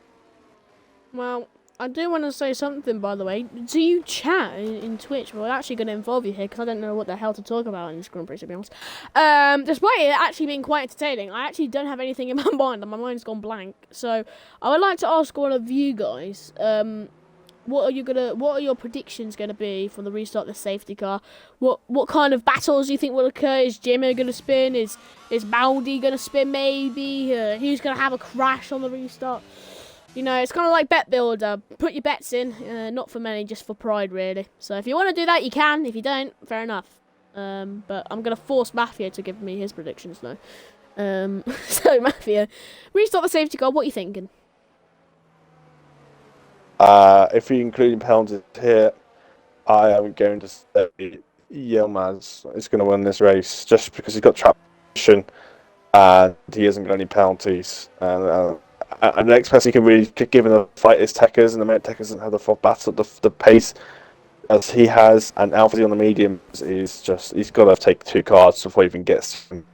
Well, I do want to say something, by the way. Do you chat in Twitch? Well, we're actually going to involve you here because I don't know what the hell to talk about in this Grand Prix, to be honest. Despite it actually being quite entertaining, I actually don't have anything in my mind, and my mind's gone blank. So, I would like to ask all of you guys, what are your predictions gonna be for the restart of the safety car? What kind of battles do you think will occur? Is Jimmo gonna spin? Is Baldi gonna spin? Maybe who's gonna have a crash on the restart? You know, it's kind of like bet builder. Put your bets in, not for money, just for pride, really. So if you want to do that, you can. If you don't, fair enough. But I'm gonna force Mafia to give me his predictions though. So Mafia, restart the safety car. What are you thinking? If you're including penalties here, I am going to say Yilmaz is going to win this race just because he's got traction and he hasn't got any penalties. And the next person he can really give him a fight is Tekers, and the minute Tekers doesn't have the full battle, the pace as he has, and Alfie on the mediums is just, he's got to take 2 cards before he even gets him.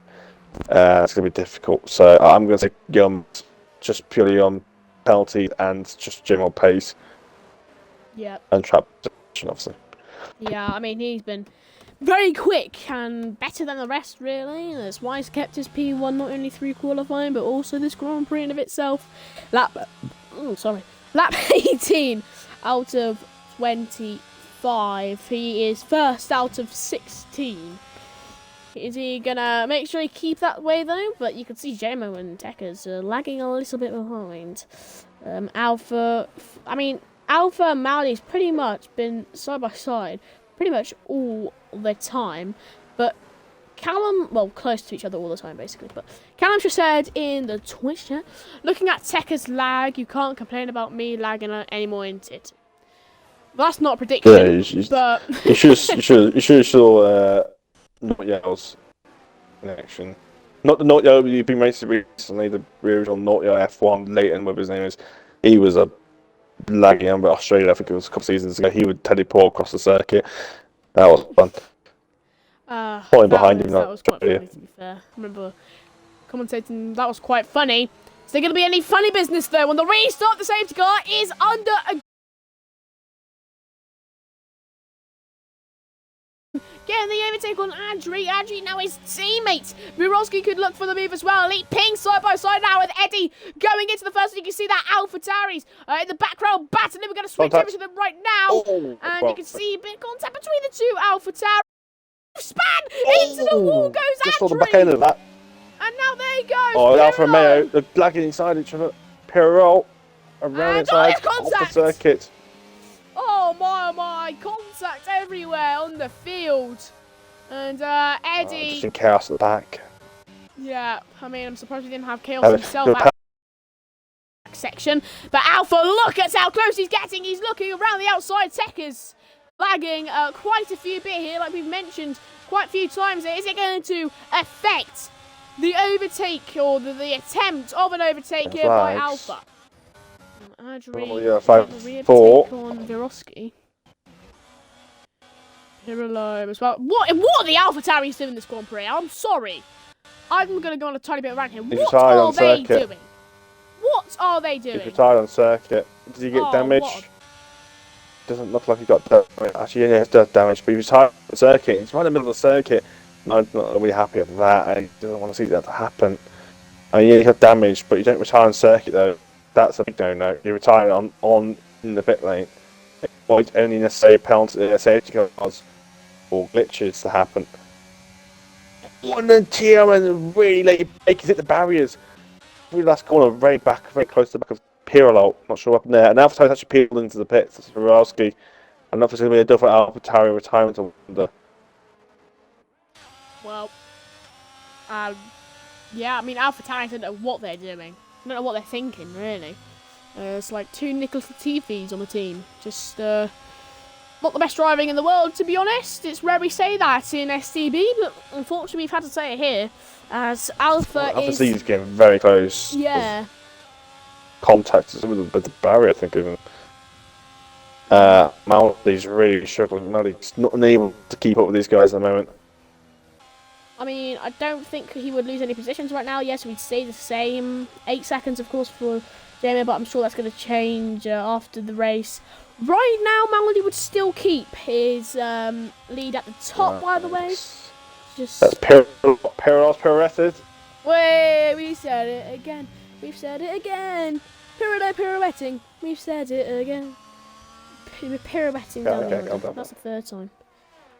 It's going to be difficult. So I'm going to say Yilmaz just purely on penalty and just general pace. Yeah. And trap position, obviously. Yeah, I mean, he's been very quick and better than the rest, really. That's why he's kept his P1 not only through qualifying, but also this Grand Prix in of itself. Lap 18 out of 25. He is first out of 16. Is he gonna make sure he keep that way though? But you can see Jamo and Tekers lagging a little bit behind. Alpha and Maldi's pretty much been side by side pretty much all the time. But Callum, well, close to each other all the time basically. But Callum just said in the Twitch chat, looking at Tekers lag, you can't complain about me lagging anymore, isn't it? Well, that's not a prediction, but you should saw Not Yell's connection. Not the Not Yell you've been racing recently, the original Not Yell F1 Leighton, whatever his name is. He was a lagging on Australia, I think it was a couple of seasons ago. He would teleport across the circuit. That was fun. Falling behind him. That was quite funny, to be fair. I remember commentating, that was quite funny. Is there going to be any funny business though when the restart the safety car is under a... Getting the overtake on Adri. Adri now his teammate. Burowski could look for the move as well. Elite ping side by side now with Eddie going into the first one. You can see that AlphaTauris in the background battling. We're going to switch over to them right now. And you can see a bit of contact between the two AlphaTauris. Span into the wall goes Adri. Just saw the back end of that. And now there he goes. Oh, Alpha and Mayo, they're lagging inside each other. Pirro around inside off the circuit. Oh my, contact everywhere on the field. And Eddie... just in chaos at the back. Yeah, I mean, I'm surprised he didn't have chaos himself out section. But Alpha, look at how close he's getting. He's looking around the outside. Tekers lagging quite a few bit here, like we've mentioned quite a few times. Is it going to affect the overtake or the attempt of an overtake here by Alpha? Adri, 5-4 on Viroski. Pirlo as well. What are the AlphaTauris doing this Grand Prix? I'm sorry. I'm going to go on a tiny bit of rant here. What are they doing? What are they doing? He's retired on circuit. Did he get damage? Doesn't look like he got damage. Actually, yeah, he does damage, but he retired on circuit. He's right in the middle of the circuit. I'm not really happy with that. I don't want to see that to happen. I mean, yeah, he got damage, but you don't retire on circuit though. That's a big no-no. You're retiring on in the pit lane. Avoid only necessary penalty, safety cars or glitches to happen. One and two, and really late break. He's hit the barriers. Really last corner, very close to the back of Pirlo. Not sure what happened there. And AlphaTauris actually peeled into the pits. That's Borowski. I don't know if it's going to be a different AlphaTauri retirement. I wonder. Well, Yeah, I mean, Alpha Tauri don't know what they're doing. I don't know what they're thinking, really. It's like 2 Nicholas Latifi's on the team. Just, not the best driving in the world, to be honest. It's rare we say that in STB, but unfortunately we've had to say it here. As Alpha is... Alpha is getting very close. Yeah. Contact with the barrier, I think, even. Maldi's really struggling. Maldi's not unable to keep up with these guys at the moment. I mean, I don't think he would lose any positions right now. Yes, we'd stay the same. 8 seconds, of course, for Jamie, but I'm sure that's going to change after the race. Right now, Maldi would still keep his lead at the top, by the way. Just... That's pirouetted. Wait, we said it again. We've said it again. Pirouetting. We've said it again. Pirouetting down the road. That's the 3rd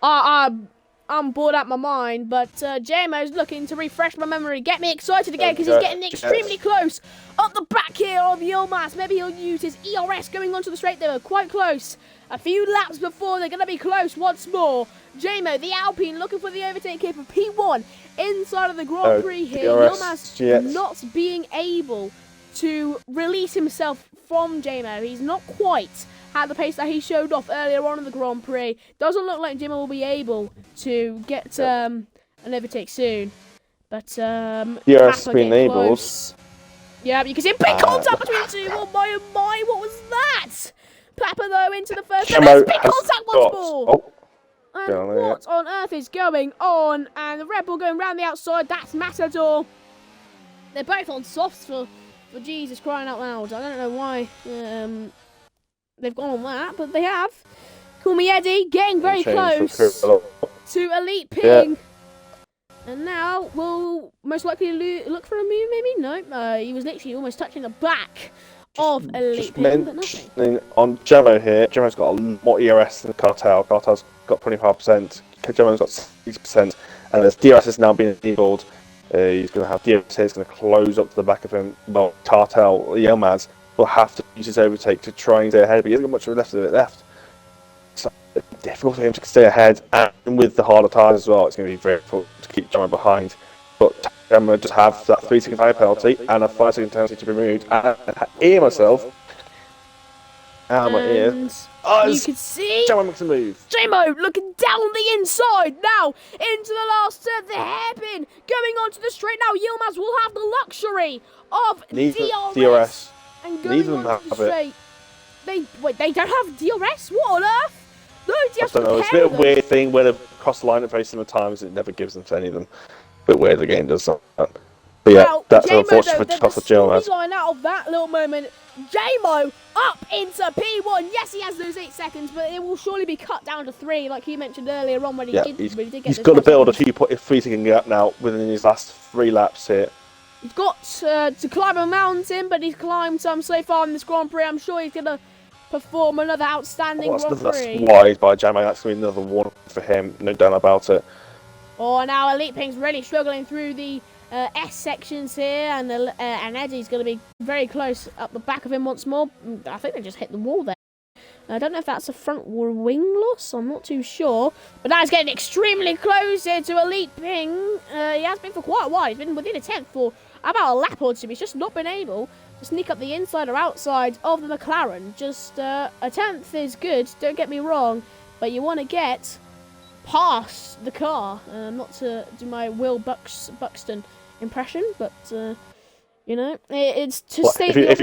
time. I'm bored out my mind, but JMO's looking to refresh my memory, get me excited again, because he's getting extremely close up the back here of Yilmaz. Maybe he'll use his ERS going onto the straight. They were quite close. A few laps before they're going to be close once more. JMO, the Alpine, looking for the overtake here for P1 inside of the Grand Prix here. Yilmaz not being able to release himself from JMO. He's not quite at the pace that he showed off earlier on in the Grand Prix. Doesn't look like Jimmo will be able to get an overtake soon. But yes, being enabled. Yeah, you can see a big contact between two. Oh my, what was that? Papa though into the first big contact once more. And what on earth is going on? And the Red Bull going round the outside. That's Matador. They're both on softs for Jesus crying out loud. I don't know why they've gone on that, but they have. Call Me Eddie getting very close to Elite Ping. Yeah. And now we'll most likely look for a move, maybe? No, he was literally almost touching the back of Elite Ping, but nothing. On Gemmo here, Gemmo's got a lot more ERS than Cartel. Cartel's got 25%, Gemmo's got 60%, and as DRS is now being enabled, he's going to have DRS here, he's going to close up to the back of him. Well, Cartel, Yilmaz, will have to use his overtake to try and stay ahead, but he hasn't got much left of it left. So it's difficult for him to stay ahead, and with the harder tyres as well, it's going to be very difficult to keep Gemmo behind. But I'm going to just have that 3-second fire penalty and a 5-second penalty to be removed. And I hear myself. Out of my ear. Oh, you can see Gemmo makes a move. Gemmo looking down the inside now into the last third. The hairpin going onto the straight now. Yilmaz will have the luxury of DRS. And going onto the straight. They don't have DRS? What on earth? No, I don't know. It's a bit of a weird thing where they cross the line at very similar times. It never gives them to any of them. Bit weird the game does that. But yeah, well, that's unfortunate for Yilmaz. Line out of that little moment, J-Mo up into P1. Yes, he has those 8 seconds, but it will surely be cut down to 3, like he mentioned earlier on when he did get. He's got to build a 3-second gap now within his last 3 laps here. He's got to climb a mountain, but he's climbed some so far in this Grand Prix. I'm sure he's going to perform another outstanding Grand Prix. That's wide by J-Mo. That's going to be another one for him. No doubt about it. Oh, now Elite Ping's really struggling through the S sections here, and Eddie's going to be very close up the back of him once more. I think they just hit the wall there. I don't know if that's a front wing loss. I'm not too sure. But now he's getting extremely close here to Elite Ping. He has been for quite a while. He's been within a 10th for about a lap or two. He's just not been able to sneak up the inside or outside of the McLaren. Just a 10th is good, don't get me wrong, but you want to get past the car. Not to do my Will Buxton impression, but you know, it's to stay. If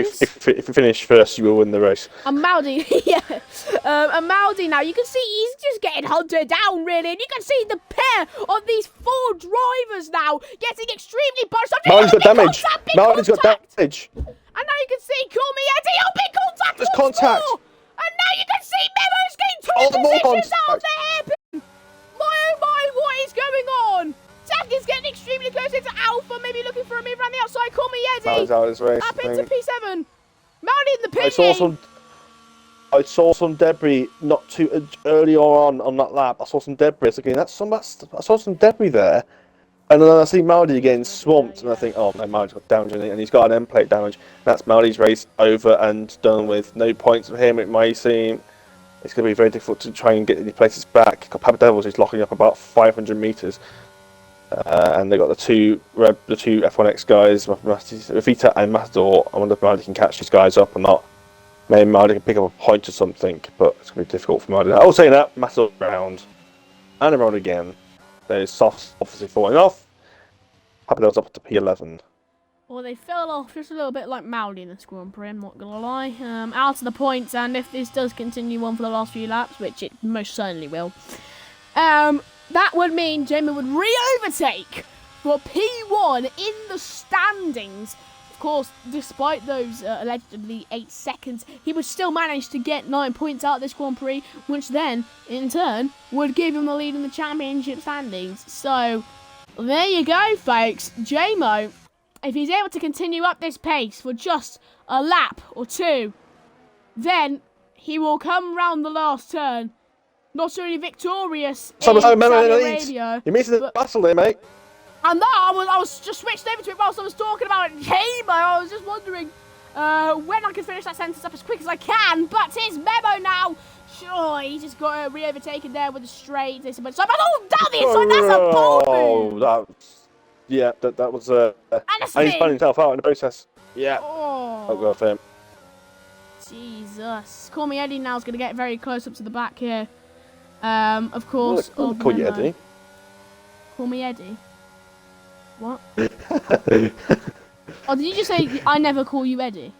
you finish first, you will win the race. And Maldi, yeah, and Maldi now, you can see he's just getting hunted down, really, and you can see the pair of these 4 drivers now getting extremely bunched up. Maldi's got damage. Maldi's got damage. And now you can see, call me Eddie, big contact. There's contact. More. And now you can see Memo's getting 2 positions out of the hairpin. Oh my, what is going on? Jack is getting extremely close into Alpha, maybe looking for a move around the outside. Call me Eddie. Up into P7. Mounting the P. I saw some debris not too early on that lap. I saw some debris. I saw some debris there. And then I see Maldi getting swamped, and I think, oh no, Maldi's got damage, and he's got an end plate damage. That's Maldi's race over and done with. No points for him, it may seem. It's going to be very difficult to try and get any places back. Papa Devils is locking up about 500 metres. And they got the two F1X guys, Rafita and Matador. I wonder if Mardy can catch these guys up or not. Maybe Mardy can pick up a point or something, but it's going to be difficult for Mardy. I will say that Matador round and around again. Those softs obviously falling off. Happy those up to P11. Well, they fell off just a little bit like Maudi in the Grand Prix, I'm not going to lie. Out of the points, and if this does continue on for the last few laps, which it most certainly will, that would mean Jamie would re-overtake for P1 in the standings. Of course, despite those allegedly 8 seconds, he would still manage to get 9 points out of this Grand Prix, which then, in turn, would give him the lead in the championship standings. So, there you go, folks. J-Mo, if he's able to continue up this pace for just a lap or two, then he will come round the last turn, not only victorious in Saudi Arabia. You're missing the battle there, mate. And that, I was just switched over to it whilst I was talking about J-Mo. I was just wondering when I can finish that sentence up as quick as I can, but it's Memo now. Sure, he just got re-overtaken there with a straight. But oh, down the inside, that's a bold move. That was and he's finding himself out in the process. Yeah. I'll go for him. Jesus. Call Me Eddie now is going to get very close up to the back here. Of course. Call you Eddie. Call me Eddie. What? Oh, did you just say I never call you Eddie?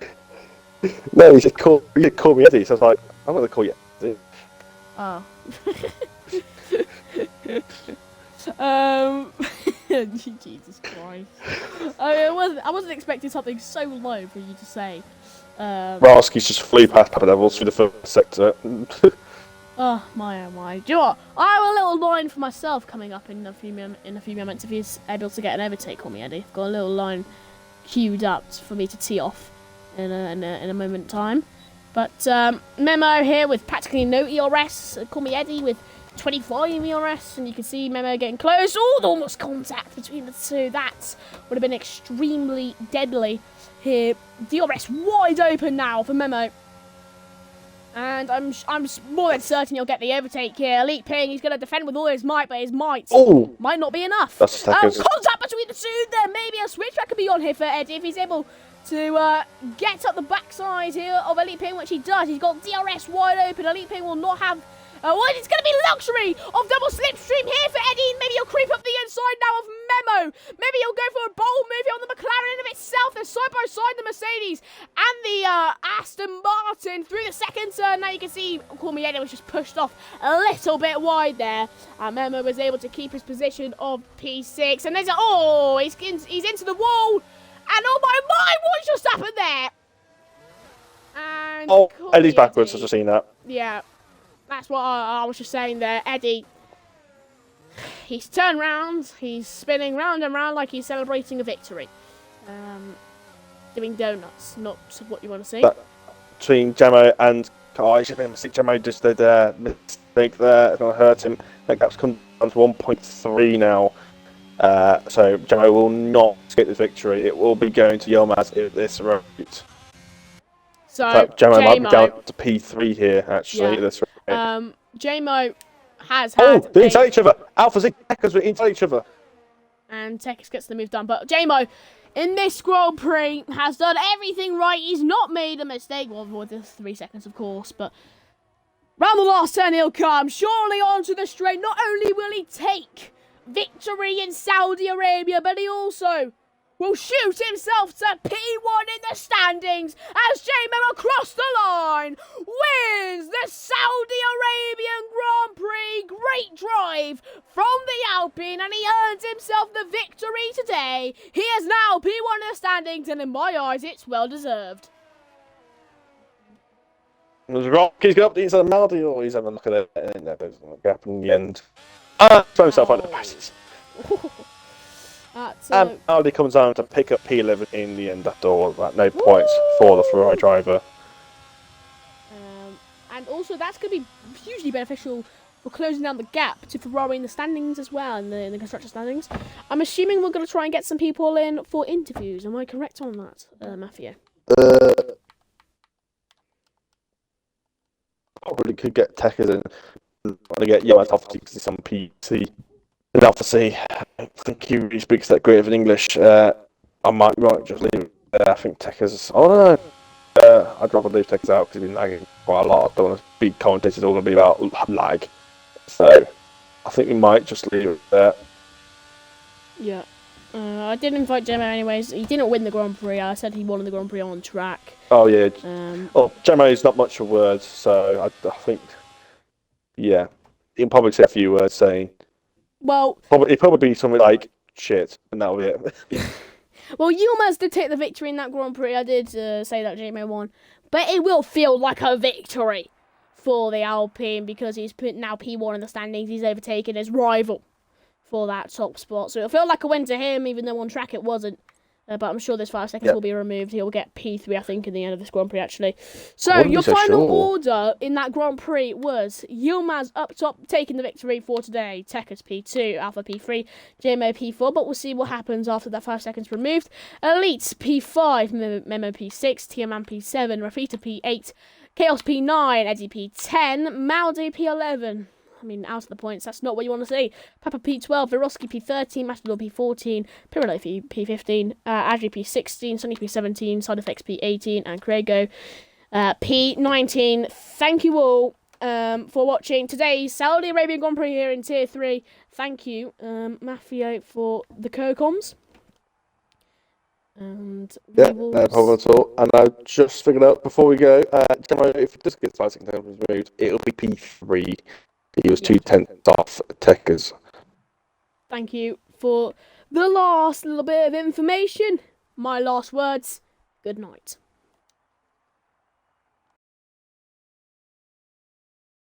No, you just call me Eddie. So I was like, I'm going to call you Eddie. Oh. Jesus Christ. I wasn't expecting something so low for you to say. Rasky's just flew past Papa Devils through the first sector. Oh my. Do you know what? I have a little line for myself coming up in a few moments if he's able to get an overtake. Call me Eddie. I've got a little line queued up for me to tee off in a moment in time. But Memo here with practically no ERS. Call me Eddie with 25 ERS, and you can see Memo getting close. Oh, almost contact between the two. That would have been extremely deadly here. DRS wide open now for Memo. And I'm more than certain he'll get the overtake here. Elite Ping, he's going to defend with all his might, but his might might not be enough. Contact between the two. There may be a switch that could be on here for Eddie if he's able to get up the backside here of Elite Ping, which he does. He's got DRS wide open. Elite Ping will not have... it's going to be luxury of double slipstream here for Eddie. Maybe he'll creep up the inside now of Memo. Maybe he'll go for a bold move here on the McLaren in of itself. They're side by side, the Mercedes and the Aston Martin through the second turn. Now you can see Call Me Eddie was just pushed off a little bit wide there. Memo was able to keep his position of P6. And there's he's into the wall. And oh my, what just happened there? And Eddie's backwards. I've just seen that. Yeah. That's what I was just saying there. Eddie, he's turned round, he's spinning round and round like he's celebrating a victory. Doing donuts, not what you want to see. Between Jamo and I should have been Jamo just did a mistake there. It's going to hurt him. That gap's come down to 1.3 now. So Jamo will not get this victory. It will be going to Yilmaz at this route. So Jamo might be down to P3 here, actually. Yeah. J-Mo has had... they're inside each other. Alpha Zig Tekkas were inside each other. And Tekkas gets the move done. But J-Mo, in this Grand Prix, has done everything right. He's not made a mistake. Well, with the 3 seconds, of course. But round the last turn, he'll come. Surely onto the straight. Not only will he take victory in Saudi Arabia, but he also... will shoot himself to P1 in the standings as J-Mo across the line wins the Saudi Arabian Grand Prix. Great drive from the Alpine, and he earns himself the victory today. He is now P1 in the standings, and in my eyes, it's well deserved. There's Rocky's got up the inside of Maldi, or he's having a look at it, and there's a gap in the end. Throw himself out of the passes. And Maldi comes down to pick up P11 in the end after all of that. No points for the Ferrari driver. And also that's going to be hugely beneficial for closing down the gap to Ferrari in the standings as well, in the constructor standings. I'm assuming we're going to try and get some people in for interviews. Am I correct on that, Matthew? Probably could get Tekkas in. Want to get Yilmaz off because he's on PC. And Alpha C. think he really speaks that great of an English. I might just leave it there. I think Tekker's. Oh no, I'd rather leave Tekker's out because he's been lagging quite a lot. I don't want to be commentated all going to be about lag. So I think we might just leave it there. Yeah. I did invite Gemma anyways. He didn't win the Grand Prix. I said he won the Grand Prix on track. Oh yeah. Gemma is not much for words, so I think, yeah, he can probably say a few words saying. Well, it'd probably be something like shit, and that'll be it. Well, Yilmaz did take the victory in that Grand Prix. I did say that JMO won, but it will feel like a victory for the Alpine because he's now P1 in the standings. He's overtaken his rival for that top spot. So it'll feel like a win to him, even though on track it wasn't. But I'm sure this 5 seconds will be removed. He'll get P3, I think, in the end of this Grand Prix, actually. So your final order in that Grand Prix was Yilmaz up top, taking the victory for today. Tekker's P2, Alpha P3, JMO P4. But we'll see what happens after that 5 seconds removed. Elite P5, Memo P6, Tiaman P7, Rafita P8, Chaos P9, Eddie P10, Maldi P11. I mean, out of the points, that's not what you want to see. Papa P12, Viroski P13, Matador P14, Pirelli P15, Adri P16, Sonny P17, Side Effects P18, and Craigo P19. Thank you all for watching today's Saudi Arabian Grand Prix here in Tier 3. Thank you, Mafia, for the co-coms. And no problem at all. And I just figured out before we go, if it does get 5 seconds removed, it'll be P3. He was 2/10 off Tekker's. Thank you for the last little bit of information. My last words, good night.